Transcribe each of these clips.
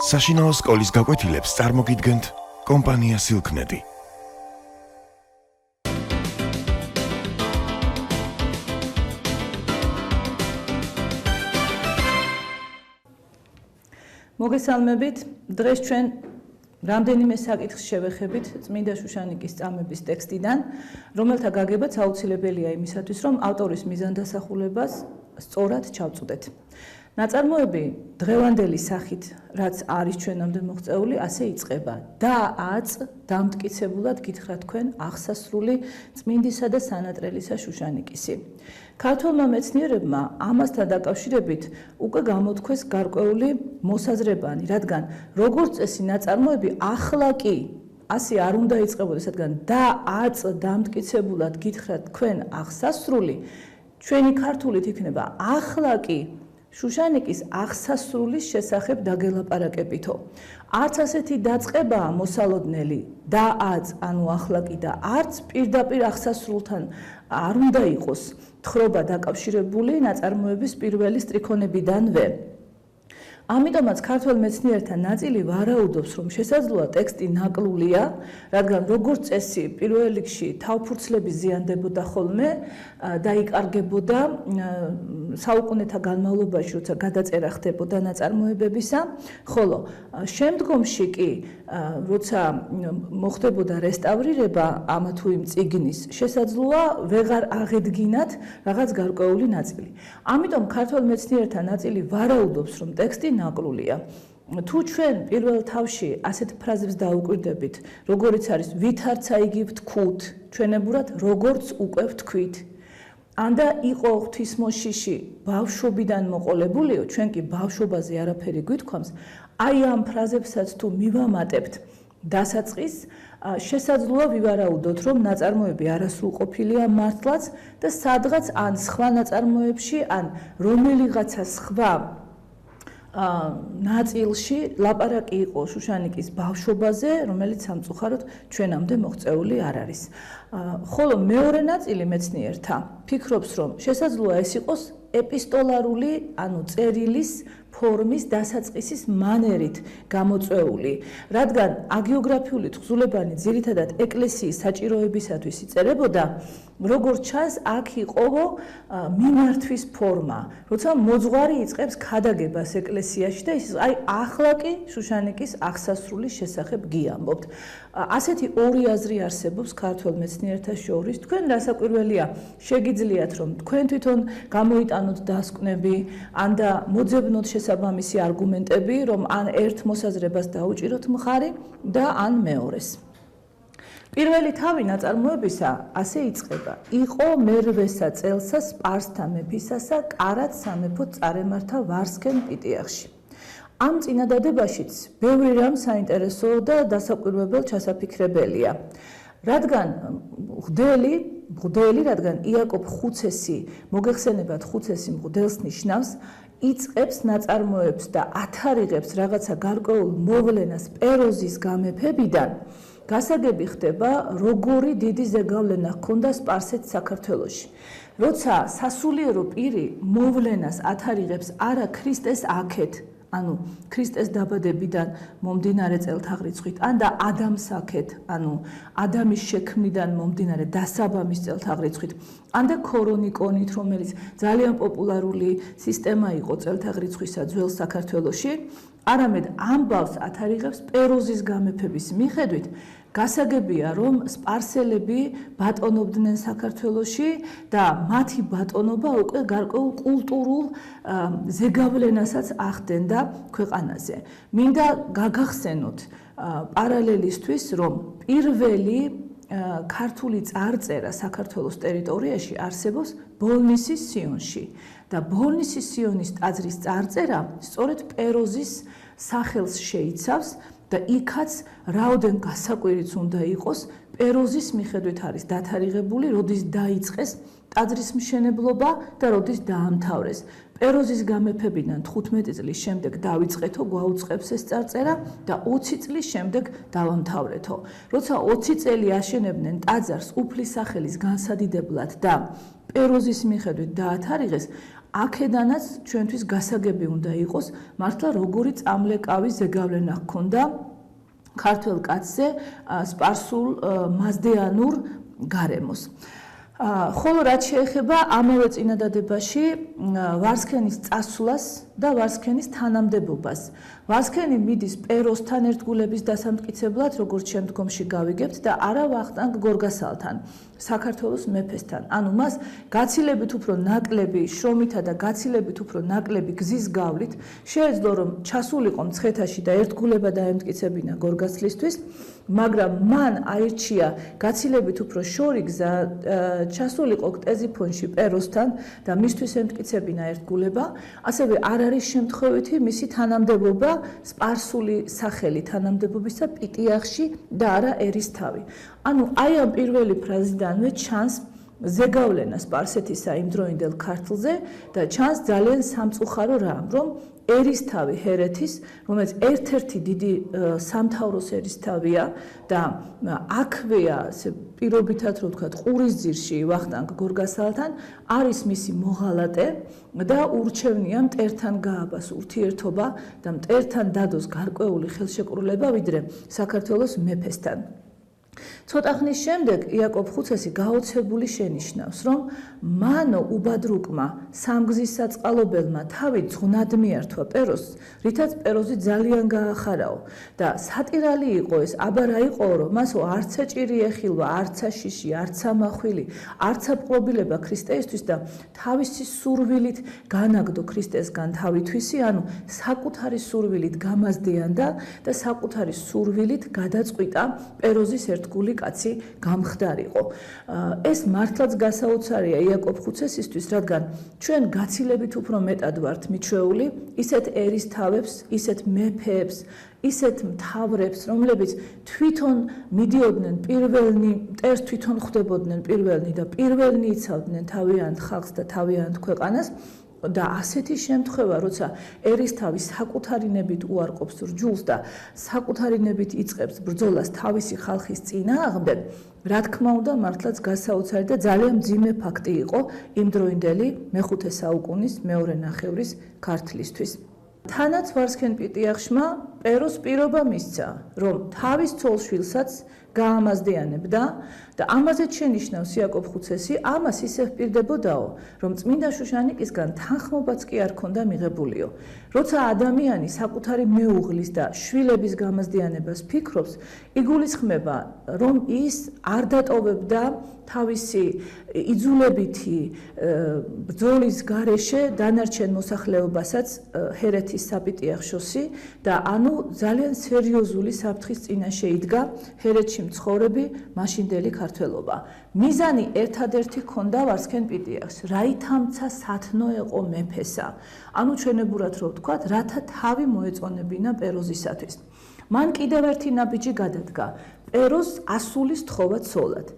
საშინაო სკოლის გაკვეთილებს წარმოგიდგენთ კომპანია Silknet. მოგესალმებით. დღეს ჩვენ რამდენიმე საკითხს შევეხებით წმინდა შუშანიკის წამების ტექსტიდან, რომელთა გაგებაც აუცილებელია იმისათვის, რომ ავტორის მიზანდასახულებას სწორად ჩავწვდეთ. ნაწარმოები დღევანდელი სახით, რაც არის ჩვენამდე მოღწეული, ასე იწყება. და დამტკიცებულად გითხრა თქვენ აღსასრული წმინდისა და სანატრელისა შუშანიკისი. ქართველმა მეცნიერებმა ამასთან დაკავშირებით უკვე გამოთქვეს გარკვეული მოსაზრებანი, რადგან როგორც წესი ნაწარმოები ახლა კი ასე არ უნდა იწყებოდეს, რადგან დამტკიცებულად გითხრა თქვენ აღსასრული, ჩვენი ქართულით იქნება ახლა კი შუშანიკის აღსასრულის შესახებ დაგელაპარაკებითო. არც ასეთი დაწყებაა მოსალოდნელი ანუ ახლა კი და არც პირდაპირ აღსასრულთან არ უნდა იყოს თხრობა დაკავშირებული ნაწარმოების პირველი სტრიქონებიდანვე. ამიტომაც ქართველ მეცნიერთა ნაწილი ვარაუდობს, რომ შესაძლოა ტექსტი ნაკლულია, რადგან როგორც წესი პირველ რიგში თავფურცლები ზიანდებოდა ხოლმე და იკარგებოდა საუკუნეთა განმავლობაში, როცა გადაწერა ხდებოდა ნაწარმოებებისა, ხოლო შემდგომში კი, როცა მოხდებოდა რესტავრირება ამა თუ იმ წიგნის, შესაძლოა ვეღარ აღედგინათ რაღაც გარკვეული ნაწილი. ამიტომ ქართველ მეცნიერთა ნაწილი ვარაუდობს, რომ ტექსტი ნაკლულია. თუ ჩვენ პირველ თავში ასეთ ფრაზებს დაუკვირდებით, როგორიც არის ვითარცა იგი ვთქვით, ჩვენებურად როგორც უკვე ვთქვით. ანდა იყო ღვთისმოშიში ბავშვობიდან მოყოლებულიო, ჩვენ კი ბავშვობაზე არაფერი გვითქვამს, აი ამ ფრაზებსაც თუ მივამატებთ დასაწყის, შესაძლოა ვივარაუდოთ, რომ ნაწარმოები არასრულყოფილია მართლაც და სადღაც ან სხვა ნაწარმოებში, ან რომელიღაცა სხვა ნაწილში ლაპარაკი იყო შუშანიკის ბავშვობაზე, რომელიც სამწუხაროდ ჩვენამდე მოღწეული არ არის. ხოლო მეორე ნაწილი მეცნიერთა ფიქრობს, რომ შესაძლოა ეს იყოს ეპისტოლარული, ანუ წერილის ფორმის დასაწყისის მანერით გამოწვეული, რადგან აგიოგრაფიული თხზულებანი ძირითადად ეკლესიის საჭიროებისათვის იწერებოდა, როგორც ჩანს, აქ იყო მიმართვის ფორმა, როცა მოძღვარი იწყებს ქადაგებას ეკლესიაში და ის აი ახლა კი შუშანიკის აღსასრულის შესახებ გიამბობთ. ასეთი ორი აზრი არსებობს ქართველ მეცნიერთა შორის. თქვენ რასაკვირველია, შეგიძლიათ რომ თქვენ თვითონ გამოიტანოთ დასკვნები, ან და მოძებნოთ შესაბამისი არგუმენტები, რომ ან ერთ მოსაზრებას დაუჭიროთ მხარი და ან მეორეს. პირველი თავი ნაწარმოებისა ასე იწყება. იყო მერვესა წელსა სპარსთა მეფისასა კარად სამეფო წარემართა ვარსქენ პიტიახში. ამ წინადადებაშიც ბევრი რამ საინტერესო და დასაკვირვებელ ჩასაფიქრებელია. რადგან რადგან იაკობ ხუცესი, მოგეხსენებათ ხუცესი მღვდელს ნიშნავს, იწყებს ნაწარმოებს და ათარიღებს რაღაცა გარკვეულ მოვლენას პეროზის გამეფებიდან, გასაგები ხდება, როგორი დიდი ზეგავლენა ჰქონდა სპარსეთს საქართველოში. როცა სასულიერო პირი მოვლენას ათარიღებს არა ქრისტეს აქეთ, ანუ ქრისტეს დაბადებიდან მომდინარე წელთაღრიცხვით, ან და ადამს აქეთ, ანუ ადამის შექმნიდან მომდინარე დასაბამის წელთაღრიცხვით, ან და ქორონიკონით, რომელიც ძალიან პოპულარული სისტემა იყო წელთაღრიცხვისა ძველ საქართველოში, არამედ ამბავს ათარიღებს პეროზის გამეფების მიხედვით, გასაგებია, რომ სპარსელები ბატონობდნენ საქართველოში და მათი ბატონობა უკვე გარკვეულ კულტურულ ზეგავლენასაც ახდენდა ქვეყანაზე. მინდა გაგახსენოთ პარალელისთვის, რომ პირველი ქართული წარწერა საქართველოს ტერიტორიაში არსებობს ბოლნისის სიონში და ბოლნისის სიონის ტაძრის წარწერა სწორედ პეროზის სახელს შეიცავს და იქაც რაოდენ გასაკვირიც უნდა იყოს, პეროზის მიხედვით არის დათარიღებული, როდის დაიწყეს ტაძრის მშენებლობა და როდის დაამთავრეს. პეროზის გამეფებიდან 15 წლის შემდეგ დავიწყეთო, გვაუწყებს ეს წარწერა და 20 წლის შემდეგ დავამთავრეთო. როცა 20 წელი აშენებდნენ ტაძარს უფლის სახელის განსადიდებლად და პეროზის მიხედვით დაათარიღეს, აქედანაც ჩვენთვის გასაგები უნდა იყოს მართლა როგორი წამლეკავი ზეგავლენა ჰქონდა ქართველ კაცზე სპარსულ მაზდეანურ გარემოს. ხოლო რაც შეეხება ამავე წინადადებაში ვარსქენის წასვლას და ვარსქენის თანამდებობას. ვარსქენი მიდის პეროსთან ერთგულების დასამტკიცებლად, როგორც შემდგომში გავიგებთ და არა ვახტანგ გორგასალთან, საქართველოს მეფესთან. ანუ მას გაცილებით უფრო ნაკლები შრომითა და გაცილებით უფრო ნაკლები გზის გავლით შეეძლო რომ ჩასულიყო მცხეთაში და ერთგულება დაემტკიცებინა გორგასლისთვის, მაგრამ მან აირჩია გაცილებით უფრო შორი გზა ჩასულიყო კტეზიფონში პეროსთან და მისთვის ემტკიცებინა ერთგულება, ასევე არ არის შემთხვევითი მისი თანამდებობა სპარსული სახელი თანამდებობისა პიტიახში და არა ერისთავი. ანუ აი ამ პირველი ფრაზიდანვე ჩანს ზეგავლენა სპარსეთისა იმდროინდელ ქართლზე და ჩანს ძალიან სამწუხარო რამ, რომ ერისთავი ჰერეთის, რომელიც ერთ-ერთი დიდი სამთავროს ერისთავია და აქვეა პირობითად რომ ვთქვათ ყურისძირში ვახტანგ გორგასალთან არის მისი მოღალატე და ურჩევნია მტერთან გააბას ურთიერთობა და მტერთან დადოს გარკვეული ხელშეკრულება ვიდრე საქართველოს მეფესთან. ცოტა ხნის შემდეგ იაკობ ხუცესი გაოცებული შენიშნავს, რომ მანო უბადრუკმა სამგზის საწყალობელმა თავი ძღვნად მიართვა პეროსს, რითაც პეროზი ძალიან გაახარაო და სატირალი იყო ეს, აბა რა იყო რომ მასო არცა ჭირი ეხილვა, არცა შიში, არცა მახვილი, არცა პყრობილება ქრისტეისთვის და თავისი სურვილით განაგდო ქრისტესგან თავითვისი, ანუ საკუთარი სურვილით გამაზდიანდა და საკუთარი სურვილით გადაწყვიტა პეროზის ერთგული კაცი გამხდარიყო. ეს მართლაც გასაოცარია იაკობ ხუცესისთვის, რადგან ჩვენ გაცილებით უფრო მეტად ვართ მიჩვეული ისეთ ერისთავებს, ისეთ მეფეებს, ისეთ მთავრებს, რომლებიც თვითონ მიდიოდნენ პირველნი, მტერს თვითონ ხვდებოდნენ პირველნი და პირველნი იცავდნენ თავიანთ ხალხს და თავიანთ ქვეყანას. და ასეთი შემთხვევა, როცა ერისთავი საკუთარი ნებით უარყოფს რჯულს და საკუთარი ნებით იწყებს ბრძოლას თავისი ხალხის წინააღმდეგ, რა თქმა უნდა, მართლაც გასაოცარი და ძალიან მძიმე ფაქტი იყო იმდროინდელი მეხუთე საუკუნის მეორე ნახევრის ქართლისთვის. თანაც ვარსქენ პიტიახშმა პეროს პირობა მისცა, რომ თავის ცოლშვილსაც გაამაზდიანებდა და ამაზეც შენიშნავს იაკობ ხუცესი, ამას ისე ვპირდებოდაო, რომ წმინდა შუშანიკისგან თანხმობაც კი არ ქონდა მიღებულიო. როცა ადამიანი საკუთარი მეუღლის და შვილების გამაზდიანებას ფიქრობს, იგულისხმება, რომ ის არ დატოვებდა თავისი იძულებითი ბრძოლის გარეშე დანარჩენ მოსახლეობასაც ჰერეთის საპიტიახშოსი და ანუ ძალიან სერიოზული საფრთხის წინაშე იდგა ჰერეთში მცხოვრები მაშინდელი ქართველობა. მიზანი ერთადერთი ჰქონდა ვარსქენ პიტიახს, რაითამცა სათნო ეყო მეფესა. ანუ ჩვენებურად რო ვთქვათ, რათა თავი მოეწონებინა პეროზისათვის. მან კიდევ ერთი ნაბიჯი გადადგა, პეროს ასულის თხოვა ცოლად.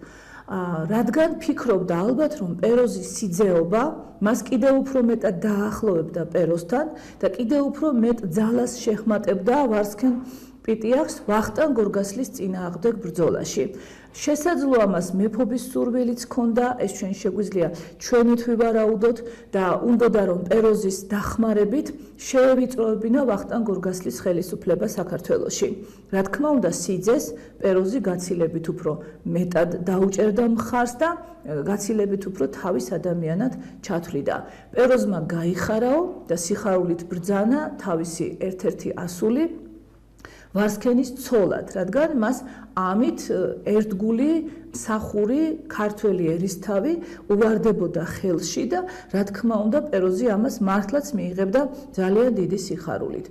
რადგან ფიქრობდა ალბათ, რომ პეროზის სიძეობა მას კიდევ უფრო მეტად დაახლოვებდა პეროსთან და კიდევ უფრო მეტ ძალას შეხმატებდა ვარსქენ პიტიახს ვახტანგ გორგასლის წინააღმდეგ ბრძოლაში. შესაძლოა ამას მეფობის სურვილიც ჰქონდა, ეს ჩვენ შეგვიძლია ჩვენით ვივარაუდოთ და უნდოდა რომ პეროზის დახმარებით შეევიწროებინა ვახტანგ გორგასლის ხელისუფლება საქართველოში. რა თქმა უნდა, სიძეს პეროზი გაცილებით უფრო მეტად დაუჭერდა მხარს და გაცილებით უფრო თავის ადამიანად ჩათვლიდა. პეროზმა გაიხარაო და სიხარულით ბრძანა თავისი ერთ-ერთი ასული ვარსქენის ცოლად, რადგან მას ამით ერთგული მსახური ქართველი ერისთავი უვარდებოდა ხელში და რა თქმა უნდა პეროზი ამას მართლაც მიიღებდა ძალიან დიდი სიხარულით.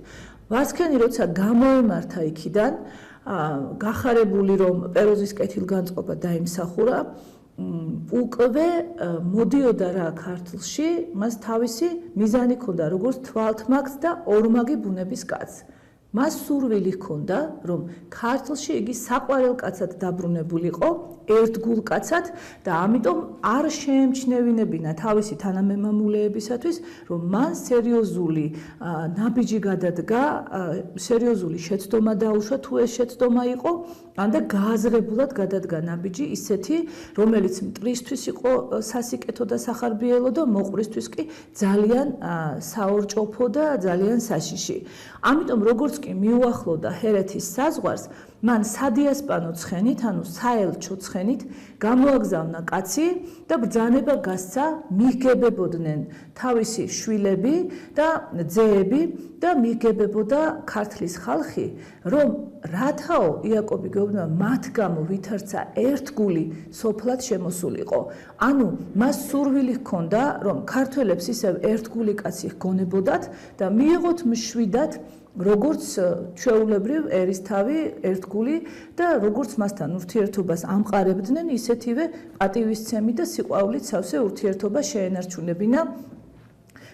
ვარსქენი როცა გამოემართა იქიდან, გახარებული რომ პეროზის კეთილგანწყობა დაიმსახურა, უკვე მოდიოდა რა ქართლში, მას თავისი მიზანი ჰქონდა, როგორც თვალთმაგს და ორმაგი ბუნების კაცს. მას სურვილი ჰქონდა, რომ ქართლში იგი საყვარელ კაცად დაბრუნებულიყო, ერთგულ კაცად და ამიტომ არ შეემჩნევინებინა თავისი თანამემამულეებისათვის, რომ მან სერიოზული ნაბიჯი გადადგა, სერიოზული შეცდომა დაუშვა, თუ ეს შეცდომა იყო, ანდა გააზრებულად გადადგა ნაბიჯი ისეთი, რომელიც მტრისთვის იყო სასიკეთო და სახარბიელო და მოყვრისთვის კი ძალიან საორჭოფო და ძალიან საშიში. ამიტომ როგორც კი მიუახლოვდა ჰერეთის საზღვარს, მან სადიასპანო ცხენით, ანუ საელჩო ცხენით გამოაგზავნა კაცი და ბრძანება გასცა მიგებებოდნენ თავისი შვილები და ძეები და მიგებებოდა ქართლის ხალხი, რომ რათაო იაკობი გეუბნება მათ გამო ვითარცა ერთგული სოფლად შემოსულიყო. ანუ მას სურვილი ჰქონდა, რომ ქართველებს ისევ ერთგული კაცი ჰგონებოდათ და მიიღოთ მშვიდად როგორც ჩვეულებრივ ერისთავი ერთგული და როგორც მასთან ურთიერთობას ამყარებდნენ, ისეთივე პატივისცემი და სიყვარულით სავსე ურთიერთობა შეენარჩუნებინა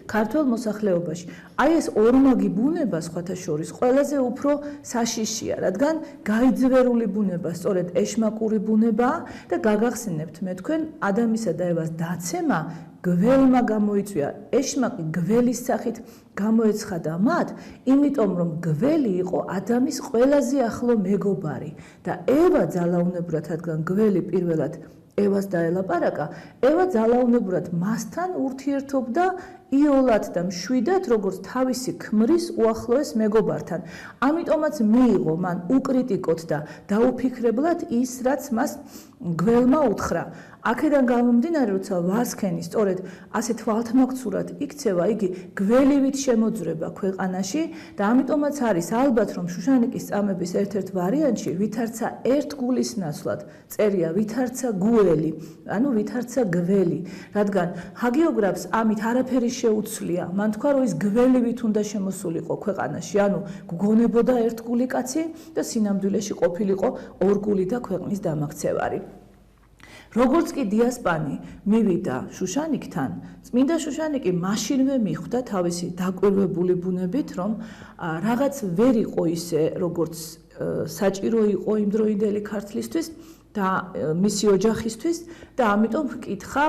ქართულ მოსახლეობაში. აი ეს ორმაგი ბუნება სხვათა შორის ყველაზე უფრო საშიშია, რადგან გაიძვერული ბუნება სწორედ ეშმაკური ბუნებაა და გაგახსენებთ მე თქვენ ადამისა და ევას დაცემა გველმა გამოიწვია, ეშმაკი გველის სახით გამოეცხადა მათ, იმიტომ რომ გველი იყო ადამის ყველაზე ახლო მეგობარი და ევა ძალაუნებურად, რადგან გველი პირველად ევას დაელაპარაკა, ევა ძალაუნებურად მასთან ურთიერთობდა იოლად და მშვიდად, როგორც თავისი ქმრის უახლოეს მეგობართან. ამიტომაც მიიღო მან უკრიტიკოთ და დაუფიქრებლად ის, რაც მას გველმა უთხრა. აქედან გამომდინარე, როცა ვარსქენი სწორედ ასე თვალთმოქცურად იქცევა, იგი გველივით შემოძვრება ქვეყანაში და ამიტომაც არის ალბათ, რომ შუშანიკის წამების ერთ-ერთ ვარიანტში ვითარცა ერთგულის ნაცვლად წერია ვითარცა გუელი, ანუ ვითარცა გველი, რადგან ჰაგიოგრაფს ამით არაფერი შეუცვლია. მან თქვა, რომ ის გველივით უნდა შემოსულიყო ქვეყანაში, ანუ გგონებოდა ერთგული კაცი და სინამდვილეში ყოფილიყო ორგული და ქვეყნის დამაქცევარი. როგორც კი დიასპანი მივიდა შუშანიკთან, წმინდა შუშანიკი მაშინვე მიხვდა თავისი დაკვირვებული ბუნებით, რომ რაღაც ვერ იყო ისე, როგორც საჭირო იყო იმდროინდელი ქართლისთვის და მისი ოჯახისთვის და ამიტომ ჰკითხა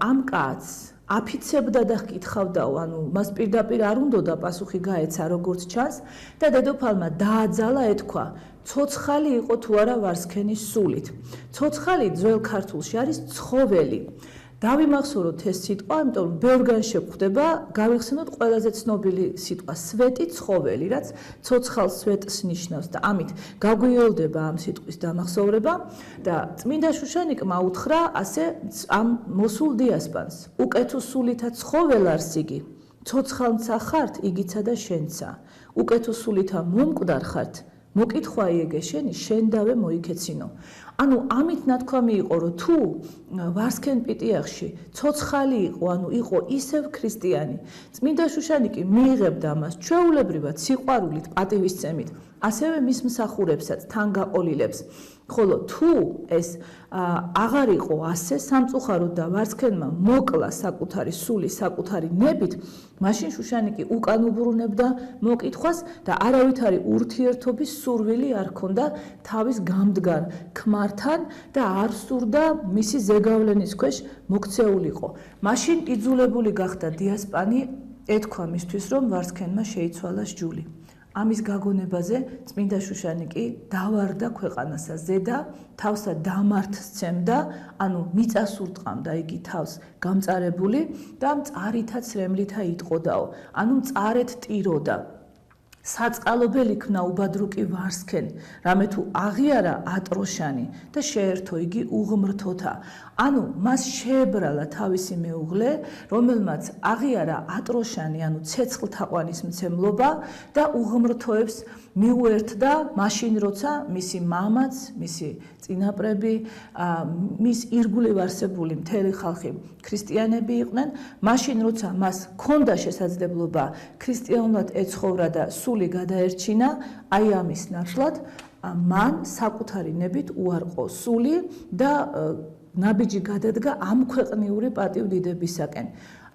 ამ კაცს აფიცებდა და ჰკითხავდაო, ანუ მას პირდაპირ არ უნდოდა პასუხი გაეცა, როგორც ჩანს და დედოფალმა დააძალა ეთქვა, ცოცხალი იყო თუ არა ვარსქენის სულით. ცოცხალი ძველ ქართულში არის ცხოველი. დავიმახსოვროთ ეს სიტყვა, იმიტომ რომ ბევრგან შეგვხვდება, გავიხსენოთ ყველაზე ცნობილი სიტყვა სვეტი ცხოველი, რაც ცოცხალ სვეტს ნიშნავს და ამით გაგვიოლდება ამ სიტყვის დამახსოვრება და წმინდა შუშანიკმა უთხრა ასე ამ მოსულ დიასპანს. უკეთო სულითა ცხოველ არს იგი, ცოცხალმცა ხართ იგიცა და შენცა. უკეთო სულითა მომკვდარ ხართ, მოკითხვა იეგე შენი, შენდავე მოიქეცინო. ანუ ამით ნათქვამი იყო, რომ თუ ვარსქენ პიტიახში ცოცხალი იყო, ანუ იყო ისევ ქრისტიანი, წმინდა შუშანიკი მიიღებდა მას ჩვეულებრივად სიყვარულით, პატივისცემით, ასევე მის მსახურებსაც, თანგაყოლილებს. ხოლო თუ ეს აღარ იყო ასე სამწუხაროდ და ვარსქენმა მოკლა საკუთარი სული, საკუთარი ნებით, მაშინ შუშანიკი უკან უბრუნებდა მოკითხვას და არავითარი ურთიერთობის სურვილი არ ჰქონდა თავის გამდგარ ქმართან და არ სურდა მისი ზეგავლენის ქვეშ მოქცეულიყო. მაშინ იძულებული გახდა დიასპანი ეთქვა მისთვის, რომ ვარსქენმა შეიცვალა სჯული. ამის გაგონებაზე წმინდა შუშანიკი დავარდა ქვეყანასა ზედა, თავსა დამართს სცემდა, ანუ მიწას ურტყამდა იგი თავს გამწარებული და მწარითა ცრემლითა იტყოდაო, ანუ მწარეთ ტიროდა. საწყალობელი ქნა უბადრუკი ვარსქენ, რამე თუ აღიარა ატროშანი და შეერთო იგი უღმრთოთა. ანუ მას შეებრალა თავისი მეუღლე, რომელმაც აღიარა ატროშანი, ანუ ცეცხლთაყვანის მცემლობა და უღმრთოებს მიუერთდა მაშინ, როცა მისი მამაც, მისი წინაპრები, მის ირგვლივ არსებული მთელი ხალხი ქრისტიანები იყვნენ, მაშინ, როცა მას ჰქონდა შესაძლებლობა ქრისტიანულად ეცხოვრა და სული გადაერჩინა, აი ამის ნაცვლად მან საკუთარი ნებით უარყო სული და ნაბიჯი გადადგა ამ ქვეყნიური პატივდიდებისაკენ.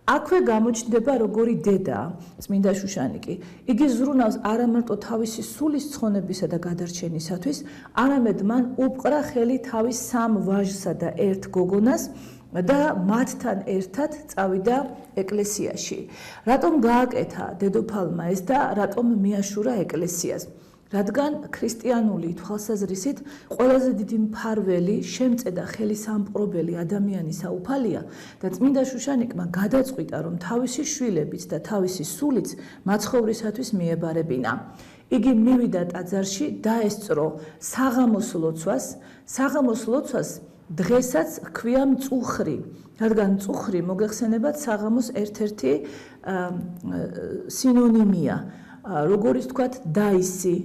აქვე გამოჩნდება როგორი დედა წმინდა შუშანიკი. იგი ზრუნავს არა მარტო თავისი სულის ცხონებისა და გადარჩენისათვის, არამედ მან უპყრა ხელი თავის 3 ვაჟსა და 1 გოგონას და მათთან ერთად წავიდა ეკლესიაში. რატომ გააკეთა დედოფალმა ეს და რატომ მიაშურა ეკლესიას? რადგან ქრისტიანული თვალსაზრისით ყველაზე დიდი მფარველი, შემწე და ხელისამპყრობელი ადამიანი საუფალია და წმინდა შუშანიკმა გადაწყვიტა, რომ თავისი შვილებიც და თავისი სულიც მაცხოვრისათვის მიებარებინა. იგი მივიდა ტაძარში, დაესწრო საღამოს ლოცვას. საღამოს ლოცვას დღესაც ჰქვია მწუხრი, რადგან მწუხრი მოგეხსენებათ საღამოს ერთ-ერთი სინონიმია, როგორიც თქვათ დაისი.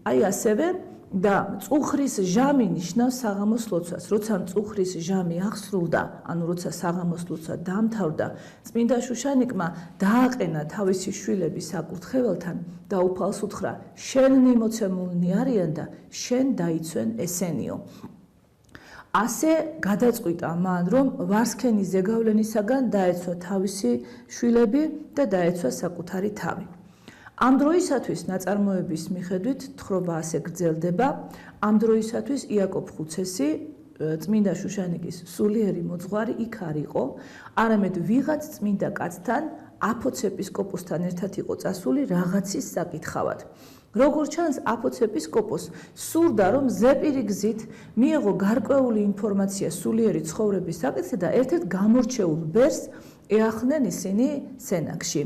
აი ასევე და მწუხრის ჟამი ნიშნავს საღამოს ლოცვას. როცა მწუხრის ჟამი აღსრულდა, ანუ როცა საღამოს ლოცვა დამთავრდა, წმინდა შუშანიკმა დააყენა თავისი შვილების საკურთხეველთან და უფალს უთხრა: შენ მიმოცემულნი არიან და შენ დაიცვენ ესენიო. ასე გადაწყვიტა მან, რომ ვარსქენის ზეგავლენისაგან დაეცვა თავისი შვილები და დაეცვა საკუთარი თავი. ამ დროისათვის ნაწარმოების მიხედვით თხრობა ასე გრძელდება. ამ დროისათვის იაკობ ხუცესი, წმინდა შუშანიკის სულიერი მოძღვარი იქ არ იყო, არამედ ვიღაც წმინდა კაცთან, აფოც ეპისკოპოსთან ერთად იყო წასული რაღაცის საკითხავად. როგორც ჩანს, აფოც ეპისკოპოს სურდა, რომ ზეპირი გზით მიეღო გარკვეული ინფორმაცია სულიერი ცხოვრების საკითხზე და ერთ-ერთ გამორჩეულ ბერს ეახნენ ისინი სენაკში.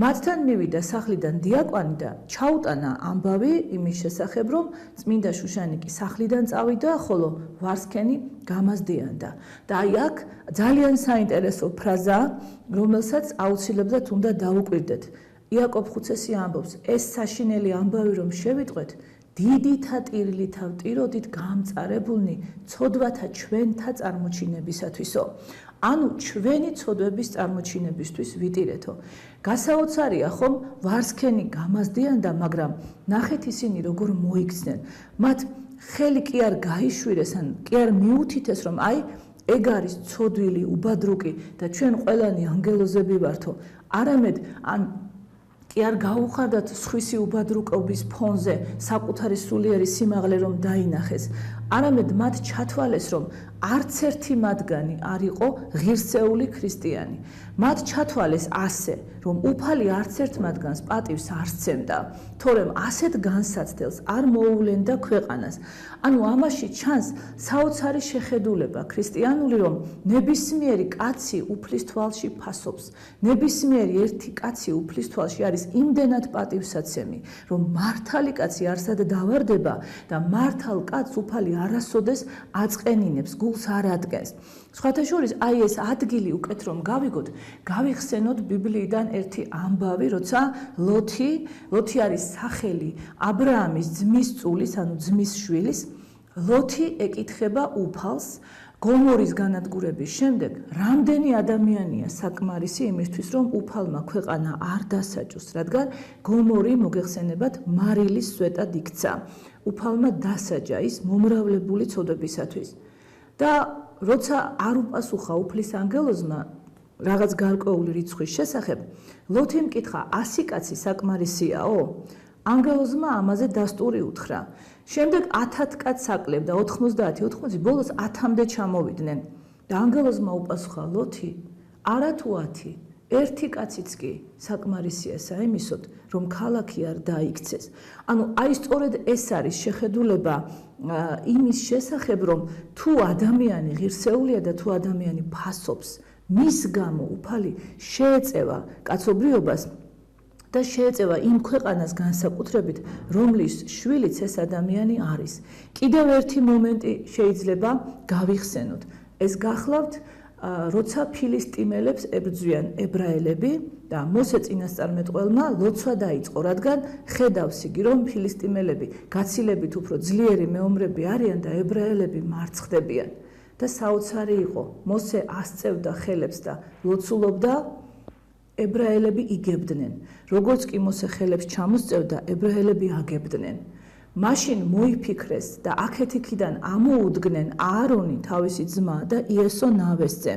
მათთან მივიდა სახლიდან დიაკვანი და ჩაუტანა ამბავი იმის შესახებ, რომ წმინდა შუშანიკი სახლიდან წავიდა, ხოლო ვარსქენი გამაზდიანდა. და აი აქ ძალიან საინტერესო ფრაზაა, რომელსაც აუცილებლად უნდა დაუკვირდეთ. იაკობ ხუცესი ამბობს, ეს საშინელი ამბავი რომ შევიტყვეთ, დიდითა ტირილითა ვტიროდით გამწარებულნი ცოდვათა ჩვენთა წარმოჩინებისათვისო. ანუ ჩვენი ცოდვების წარმოჩინებისთვის ვიტირეთო. გასაოცარია ხომ ვარსქენი გამაზდიანდა, მაგრამ ნახეთ ისინი როგორ მოიქცნენ. მათ ხელი კი არ გაიშვირეს, ან კი არ მიუთითეს, რომ აი ეგ არის ცოდვილი, უბადრუკი და ჩვენ ყველანი ანგელოზები ვართო. არამედ ან კი არ გაუხარდათ სხვისი უბადრუკობის ფონზე საკუთარი სულიერი სიმაღლე რომ დაინახეს. არამედ მათ ჩათვალეს, რომ არც ერთი მათგანი არ იყო ღირსეული ქრისტიანი. მათ ჩათვალეს ასე, რომ უფალი არც ერთ მათგანს პატივს არ სცემდა, თორემ ასეთ განსაცდელს არ მოუვლენდა ქვეყანას. ანუ ამაში ჩანს საოცარი შეხედულება ქრისტიანული, რომ ნებისმიერი კაცი უფლის თვალში ფასობს. ნებისმიერი ერთი კაცი უფლის თვალში არის იმდენად პატივსაცემი, რომ მართალი კაცი არსად დავარდება და მართალ კაცს უფალი არასოდეს აწყენინებს, გულს არ ადგენს. სხვათა შორის, აი ეს ადგილი უკეთ რომ გავიგოთ, გავიხსენოთ ბიბლიიდან ერთი ამბავი, როცა ლოთი არის სახელი აბრაამის ძმის წულის, ანუ ძმის შვილის. ლოთი ეკითხება უფალს, გომორის განადგურების შემდეგ, რამდენი ადამიანია საკმარისი იმისთვის, რომ უფალმა ქვეყანა არ დასაჯოს, რადგან გომორი მოგეხსენებათ მარილის სვეტად იქცა. უფალმა დასაჯა ის მომრავლებული ცოდვებისათვის. და როცა არ უპასუხა უფლის ანგელოზმა რაღაც გარკვეული რიცხვის შესახებ, ლოთი მკითხა, 100 კაცი საკმარისიაო? ანგელოზმა ამაზე დასტური უთხრა. შემდეგ 1000 კაცს აკლებდა, 90, ბოლოს 1000-მდე ჩამოვიდნენ. და ანგელოზმა უპასუხა, ლოთი, არა თუ 10, ერთი კაციც კი საკმარისია საიმისოდ, რომ ქალაქი არ დაიქცეს. ანუ აი სწორედ ეს არის შეხედულება იმის შესახებ, რომ თუ ადამიანი ღირსეულია და თუ ადამიანი ფასობს, მის გამო უფალი შეეწევა კაცობრიობას და შეეწევა იმ ქვეყანას განსაკუთრებით, რომლის შვილიც ეს ადამიანი არის. კიდევ ერთი მომენტი შეიძლება გავიხსენოთ. ეს გახლავთ, როცა ფილისტიმელებს ებრძვიან ებრაელები და მოსე წინასწარმეტყველმა ლოცვა დაიწყო, რადგან ხედავს იგი, რომ ფილისტიმელები გაცილებით უფრო ძლიერი მეომრები არიან და ებრაელები მარცხდებიან. და საოცარი იყო, მოსე ასწევდა ხელებს და ლოცულობდა, ებრაელები იგებდნენ. როგორც კი მოსე ხელებს ჩამოსწევდა, ებრაელები აგებდნენ. მაშინ მოიფიქრეს და აქეთ-იქიდან ამოუდგნენ აარონი თავისი ძმა და იესო ნავესზე.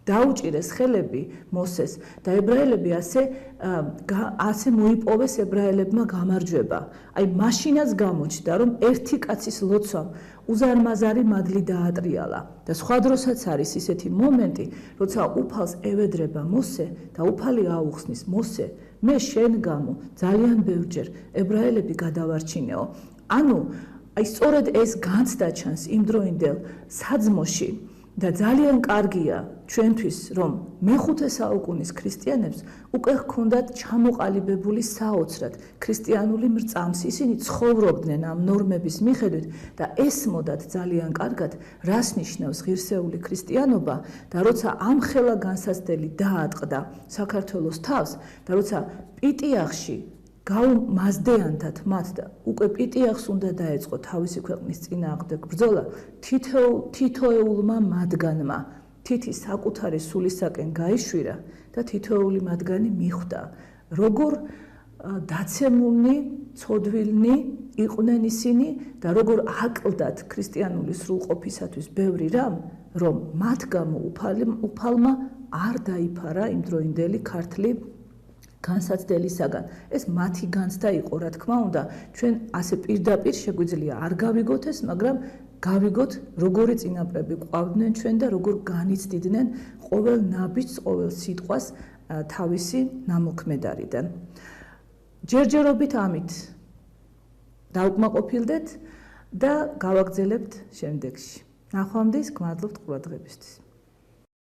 დაუჭირეს ხელები მოსეს და ებრაელები ასე მოიპოვეს ებრაელებმა გამარჯვება. აი მაშინაც გამოჩნდა რომ ერთი კაცის ლოცვამ უზარმაზარი მადლი დაატრიალა და სხვა დროსაც არის ისეთი მომენტი, როცა უფალს ევედრება მოსე და უფალი აუხსნის მოსე, მე შენ გამო ძალიან ბევრჯერ ებრაელები გადავარჩინეო. ანუ აი სწორედ ეს განცდა ჩანს იმ დროინდელ საძმოში და ძალიან კარგია ჩვენთვის რომ მეხუთე საუკუნის ქრისტიანებს უკვე ჰქონდათ ჩამოყალიბებული საოცრად ქრისტიანული მრწამსი, ისინი ცხოვრობდნენ ამ ნორმების მიხედვით და ესმოდათ ძალიან კარგად რას ნიშნავს ღირსეული ქრისტიანობა და როცა ამ ხელა განსაცდელი დაატყდა საქართველოს თავს და როცა პიტიახში გაუმაზდეანთათ მათ და უკვე პიტიახს უნდა დაეწყო თავისი ქვეყნის წინააღმდეგ ბრძოლა, თითოეულმა მათგანმა თითი საკუთარი სულისაკენ გაიშვირა და თითოეული მათგანი მიხვდა, როგორ დაცემულნი, ცოდვილნი იყვნენ ისინი და როგორ აკლდათ ქრისტიანული სრულყოფისათვის ბევრი რამ, რომ მათ გამო უფალმა არ დაიფარა იმ დროინდელი ქართლი განსაცდელისაგან. ეს მათი განცდა იყო, რა თქმა უნდა, ჩვენ ასე პირდაპირ შეგვიძლია არ გავიგოთ ეს, მაგრამ გავიგოთ, როგორი წინაპრები ყვავდნენ ჩვენ და როგორ განიცდიდნენ ყოველ ნაბიჯს, ყოველ სიტყვას თავისი ნამოქმედარიდან. ჯერჯერობით ამით დავკმაყოფილდეთ და გავაგრძელებთ შემდეგში. ნახვამდის, გმადლობთ ყურადღებისთვის.